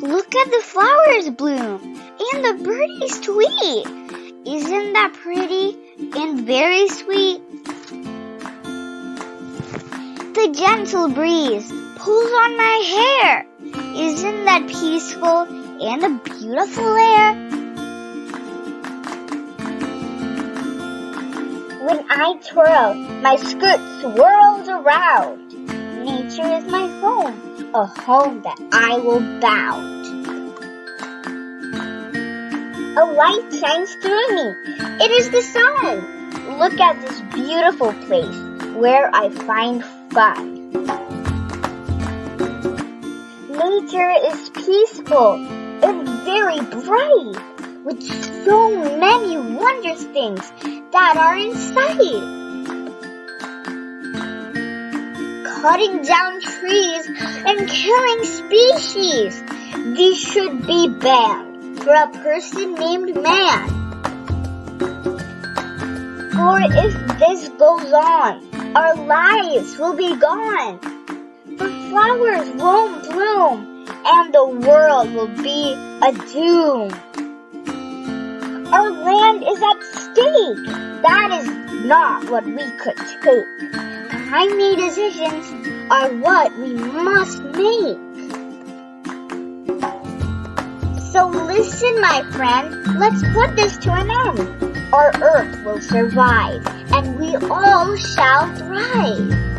Look at the flowers bloom, and the birdies tweet. Isn't that pretty and very sweet? The gentle breeze pulls on my hair. Isn't that peaceful and a beautiful air? When I twirl, my skirt swirls around. Nature is my home, a home that I will bound. A light shines through me. It is the sun. Look at this beautiful place where I find fun. Nature is peaceful and very bright, with so many wondrous things that are in sight. Cutting down trees and killing species, these should be banned for a person named man. For if this goes on, our lives will be gone. The flowers won't bloom, and the world will be a doom. Our land is at stake. That is not what we could take. Timely decisions are what we must make. So listen, my friend, let's put this to an end. Our earth will survive, and we all shall thrive.